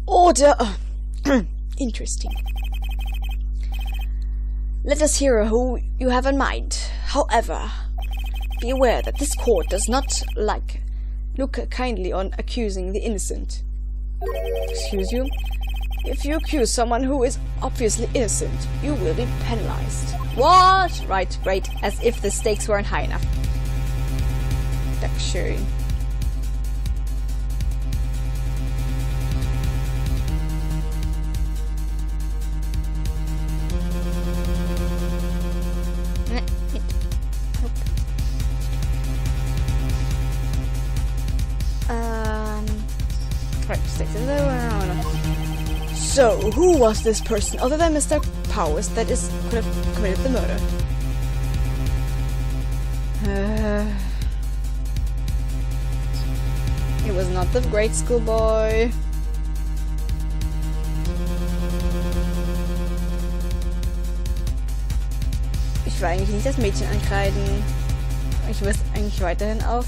Order! Interesting. Let us hear who you have in mind. However, be aware that this court does not look kindly on accusing the innocent. Excuse you? If you accuse someone who is obviously innocent, you will be penalized. What? Right, great. As if the stakes weren't high enough. Dankeschön. Right, stakes in the So, who was this person other than Mr. Powers that could have committed the murder? It was not the grade school boy. Ich will eigentlich nicht das Mädchen ankreiden. Ich will eigentlich weiterhin auf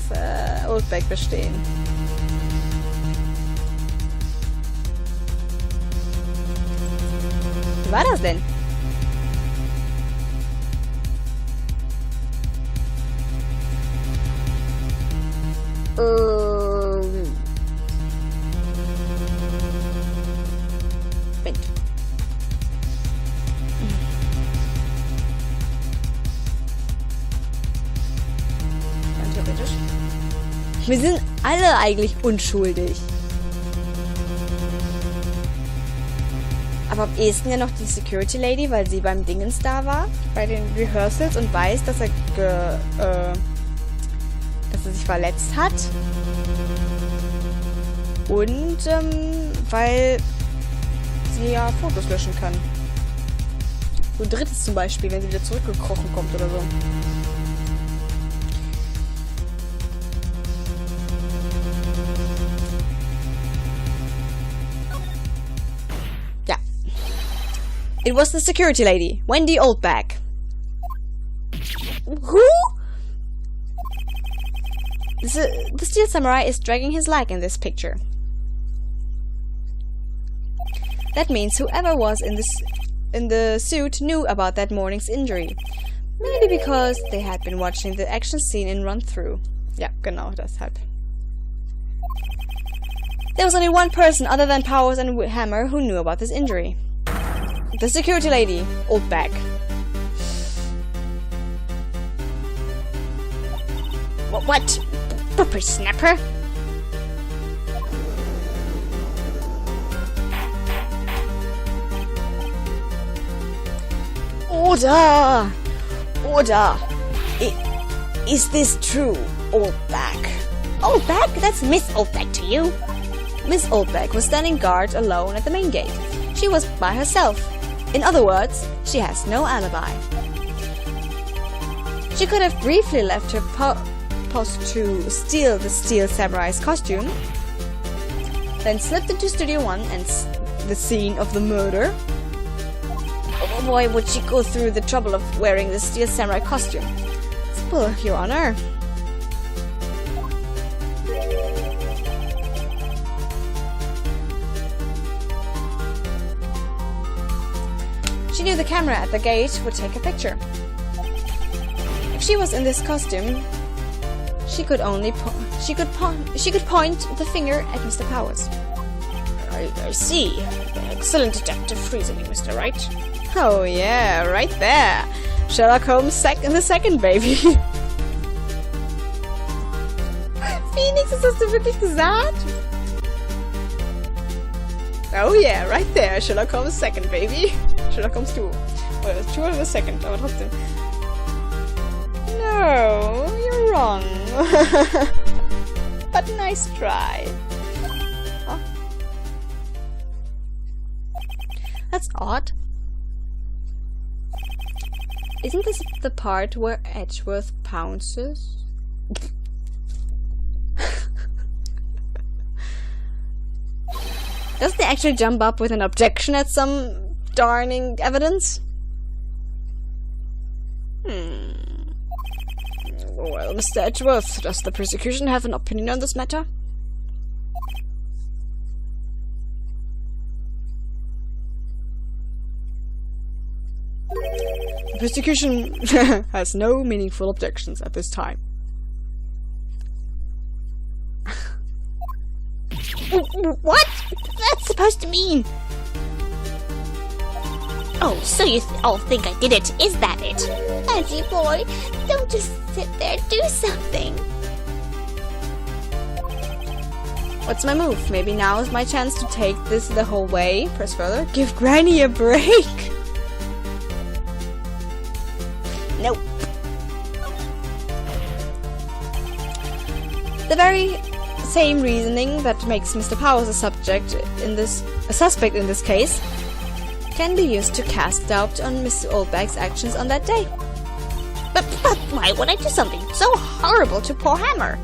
Oldback bestehen. Wie war das denn? Moment. Ganz theoretisch. Wir sind alle eigentlich unschuldig. Aber am ehesten ja noch die Security Lady, weil sie beim Dingens da war, bei den Rehearsals und weiß, dass er sich verletzt hat. Und weil sie ja Fotos löschen kann. So ein drittes zum Beispiel, wenn sie wieder zurückgekrochen kommt oder so. Ja. It was the security lady, Wendy Oldback. Who? The Steel Samurai is dragging his leg in this picture. That means whoever was in the suit knew about that morning's injury. Maybe because they had been watching the action scene in run-through. Ja, genau, deshalb. There was only one person other than Powers and Hammer who knew about this injury. The security lady, old bag. What? Whippersnapper? Order! Order! Is this true, old bag? Oldback? That's Miss Oldback to you. Miss Oldbeck was standing guard alone at the main gate. She was by herself. In other words, she has no alibi. She could have briefly left her post to steal the Steel Samurai's costume, then slipped into Studio 1 and the scene of the murder. Why would she go through the trouble of wearing the Steel Samurai costume? Well, Your Honor. She knew the camera at the gate would take a picture. If she was in this costume, she could point the finger at Mr. Powers. I see. Excellent detective reasoning, Mr. Wright. Oh yeah, right there. Sherlock Holmes the second, baby. Phoenix, ist das du wirklich gesagt? Oh yeah, right there. Sherlock Holmes second, baby. Sherlock Holmes 2. Oder 2 oder the second, aber trotzdem. No, you're wrong. But nice try. Oh. That's odd. Isn't this the part where Edgeworth pounces? Doesn't he actually jump up with an objection at some darning evidence? Well, Mr. Edgeworth, does the prosecution have an opinion on this matter? The prosecution has no meaningful objections at this time. What? That's supposed to mean? Oh, so you all think I did it? Is that it? Edgy boy, don't just sit there. Do something. What's my move? Maybe now is my chance to take this the whole way. Press further. Give Granny a break. Nope. The very same reasoning that makes Mr. Powers a suspect in this case can be used to cast doubt on Mr. Oldbag's actions on that day. But why would I do something so horrible to poor Hammer?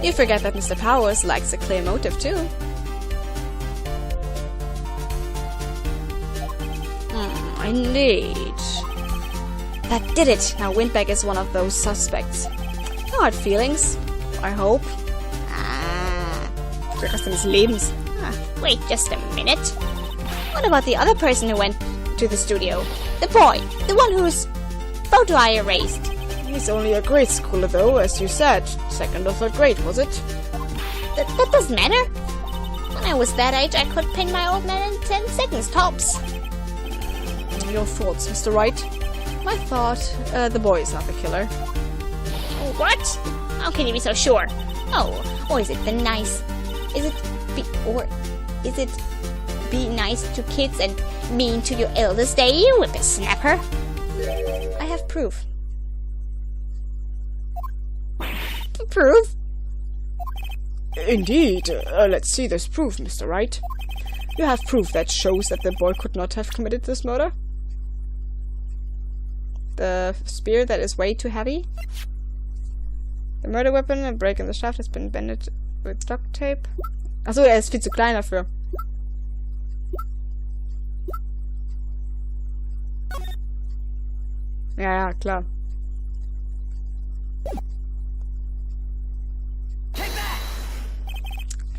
You forget that Mr. Powers likes a clear motive too. Indeed. That did it! Now Windbag is one of those suspects. No hard feelings, I hope. Ah. Der Rest seines Lebens. Wait just a minute. What about the other person who went to the studio? The boy, the one whose photo I erased. He's only a grade schooler though, as you said. Second or third grade, was it? That doesn't matter. When I was that age, I could pin my old man in 10 seconds tops. Your thoughts, Mr. Wright? My thought, the boy is not the killer. What? How can you be so sure? Oh, or is it the nice? Is it be nice to kids and mean to your elders, day, you whippersnapper? I have proof. Proof? Indeed. Let's see this proof, Mr. Wright. You have proof that shows that the boy could not have committed this murder? The spear that is way too heavy? The murder weapon, a break in the shaft, has been bandaged with duct tape. Achso, ist viel zu klein dafür. Ja, klar.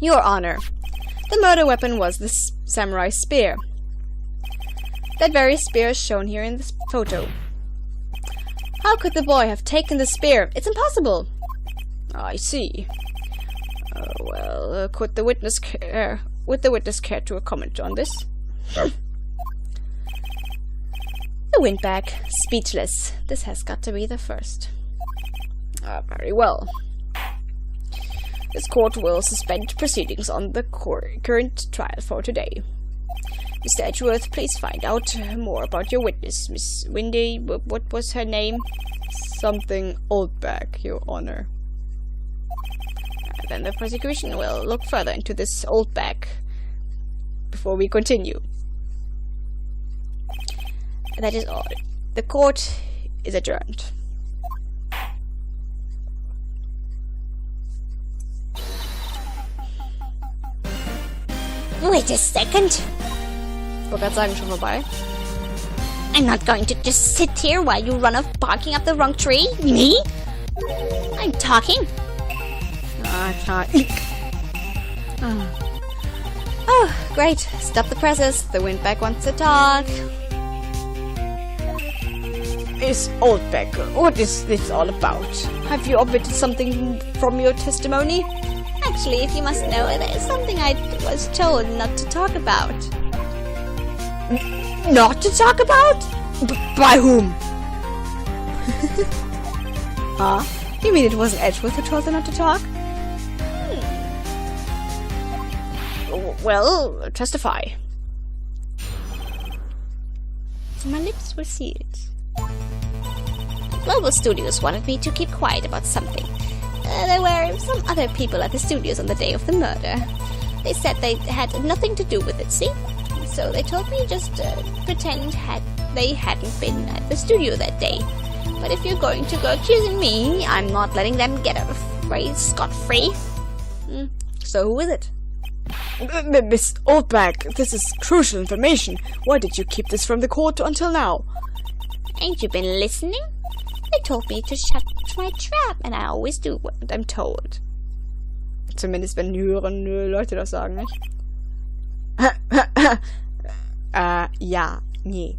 Your Honor, The murder weapon was the samurai spear. That very spear is shown here in this photo. How could the boy have taken the spear? It's impossible! I see. Could the witness care... Would the witness care to comment on this? The windbag. Speechless. This has got to be the first. Very well. This court will suspend proceedings on the current trial for today. Mr. Edgeworth, please find out more about your witness. Miss Windy, what was her name? Something Oldback, Your Honor. Then the prosecution will look further into this Oldback before we continue. That is all. The court is adjourned. Wait a second. Ich wollte gerade sagen, schon vorbei. I'm not going to just sit here while you run off barking up the wrong tree. Me? I'm talking. I can't. Oh, great. Stop the presses. The windbag wants to talk. Miss Oldback, what is this all about? Have you omitted something from your testimony? Actually, if you must know, there's something I was told not to talk about. Not to talk about? By whom? Huh? You mean it wasn't Edgeworth who told her not to talk? Well, testify. My lips were sealed. Global Studios wanted me to keep quiet about something. There were some other people at the studios on the day of the murder. They said they had nothing to do with it, see? So they told me just pretend they hadn't been at the studio that day. But if you're going to go accusing me, I'm not letting them get out of scot-free. So who is it? Miss Oldback, this is crucial information. Why did you keep this from the court until now? Ain't you been listening? They told me to shut my trap, and I always do what I'm told. Zumindest wenn hören Leute das sagen, nicht? Ja, nee.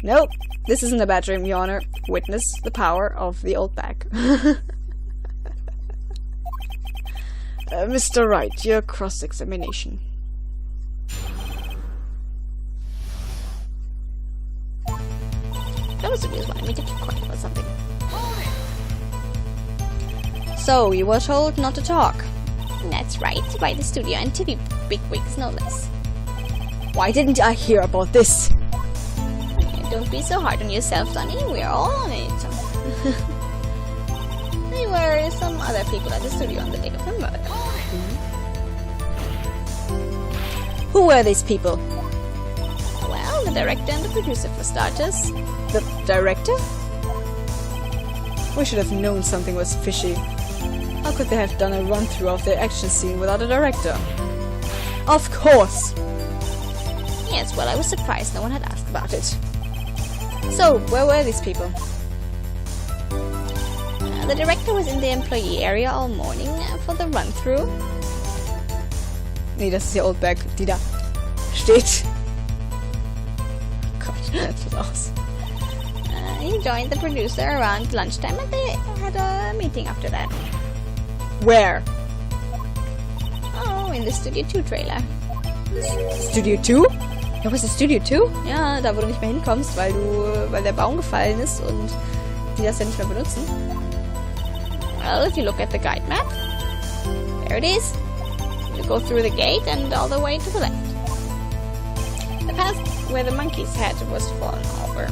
Nope, this isn't a bad dream, Your Honor. Witness the power of the Oldback. Mr. Wright, your cross-examination. Those of you wanted me to keep quiet about something. So, you were told not to talk? That's right, by the studio and TV bigwigs, no less. Why didn't I hear about this? Don't be so hard on yourself, Sonny. We're all on it. There were some other people at the studio on the day of the murder. Who were these people? Well, the director and the producer for starters. The director? We should have known something was fishy. How could they have done a run-through of their action scene without a director? Of course! Yes, well, I was surprised no one had asked about it. So, where were these people? The director was in the employee area all morning for the run-through. Nee, das ist ja Oldback, die da steht. Gott, das aus. He joined the producer around lunchtime and they had a meeting after that. Where? Oh, in the Studio 2 trailer. Studio 2? Ja, was ist Studio 2? Ja, da wo du nicht mehr hinkommst, weil der Baum gefallen ist und die das ja nicht mehr benutzen. Well, if you look at the guide map, there it is. You go through the gate and all the way to the left. The path where the monkey's head was fallen over.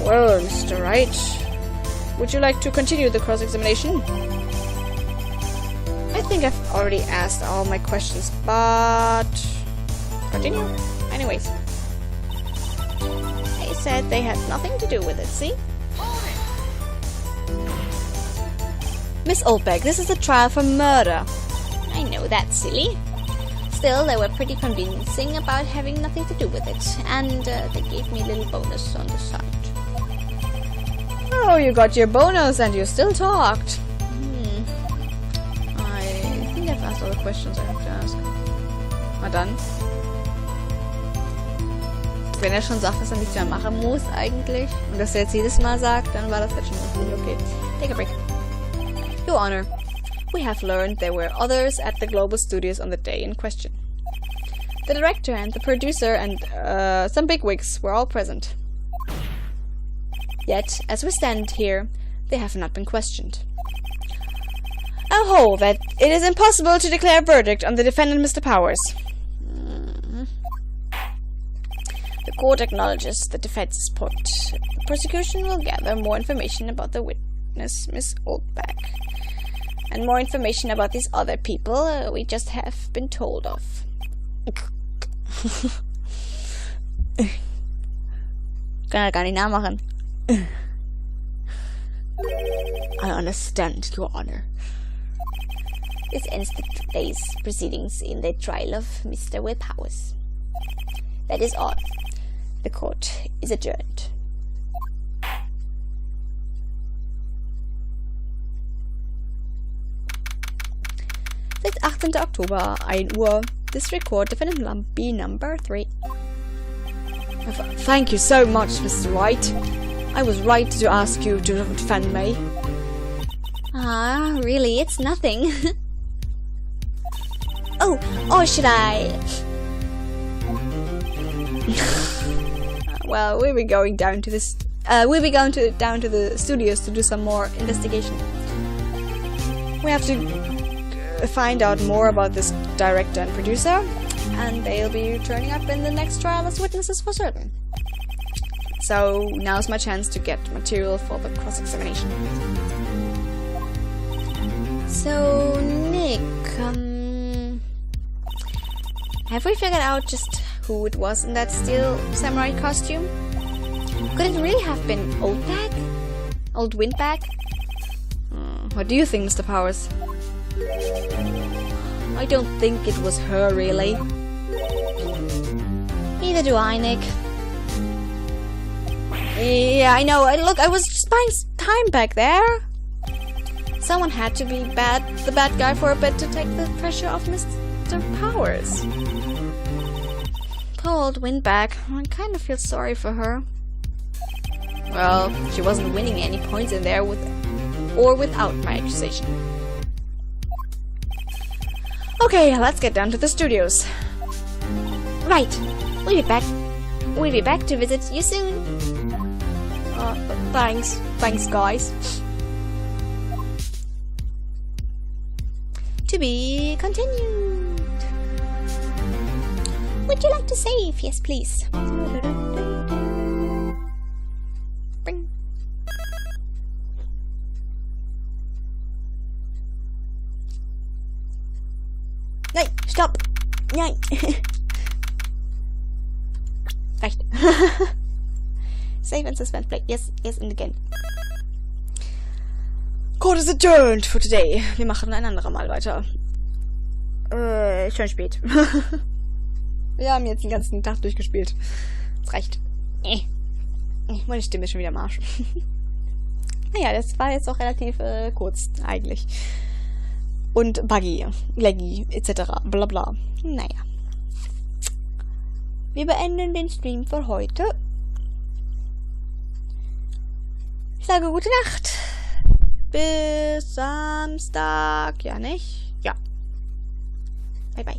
Well, Mr. Wright, would you like to continue the cross-examination? I think I've already asked all my questions, but... Continue. Anyways. They said they had nothing to do with it, see? Miss Oldback, this is a trial for murder. I know that, silly. Still, they were pretty convincing about having nothing to do with it, and they gave me a little bonus on the side. Oh, you got your bonus and you still talked. I think I've asked all the questions I have to ask. Na dann. Wenn er schon sagt, dass er nichts mehr machen muss, eigentlich, und dass er jetzt jedes Mal sagt, dann war das jetzt schon okay. Take a break. Your Honor, we have learned there were others at the Global Studios on the day in question. The director and the producer and some bigwigs were all present. Yet, as we stand here, they have not been questioned. I hold that it is impossible to declare a verdict on the defendant, Mr. Powers. The court acknowledges the defense's point. The prosecution will gather more information about the witness, Miss Oldback, and more information about these other people we just have been told of. Kann er gar nicht nachmachen. I understand, Your Honor. This ends today's proceedings in the trial of Mr. Will Powers. That is all. The court is adjourned. It's 18. Oktober, 1 Uhr. District Court, Defendant B number 3. Thank you so much, Mr. White. I was right to ask you to defend me. Ah, really, it's nothing. Oh, or should I? Well, we'll be going down to this. We'll be going down to the studios to do some more investigation. We have to find out more about this director and producer, and they'll be turning up in the next trial as witnesses for certain. So now's my chance to get material for the cross-examination. So, Nick, have we figured out just who it was in that steel samurai costume? Could it really have been Oldback? Old Windbag? What do you think, Mr. Powers? I don't think it was her, really. Neither do I, Nick. Yeah, I know. Look, I was just buying time back there. Someone had to be the bad guy for a bit to take the pressure off Mr. Powers. Poor old Windbag. I kind of feel sorry for her. Well, she wasn't winning any points in there with or without my accusation. Okay, let's get down to the studios. Right. We'll be back. We'll be back to visit you soon. Thanks. Thanks, guys. To be continued. Would you like to save? Yes, please. Bring. Nein, stopp! Nein! Reicht. Save and suspend play. Yes, yes, and again. Court is adjourned for today. Wir machen ein andermal weiter. Schon spät. Wir haben jetzt den ganzen Tag durchgespielt. Das reicht. Meine Stimme ist schon wieder am Arsch. Naja, das war jetzt auch relativ kurz, eigentlich. Und buggy, laggy, etc. Bla bla. Naja. Wir beenden den Stream für heute. Ich sage gute Nacht. Bis Samstag. Ja, nicht? Ja. Bye, bye.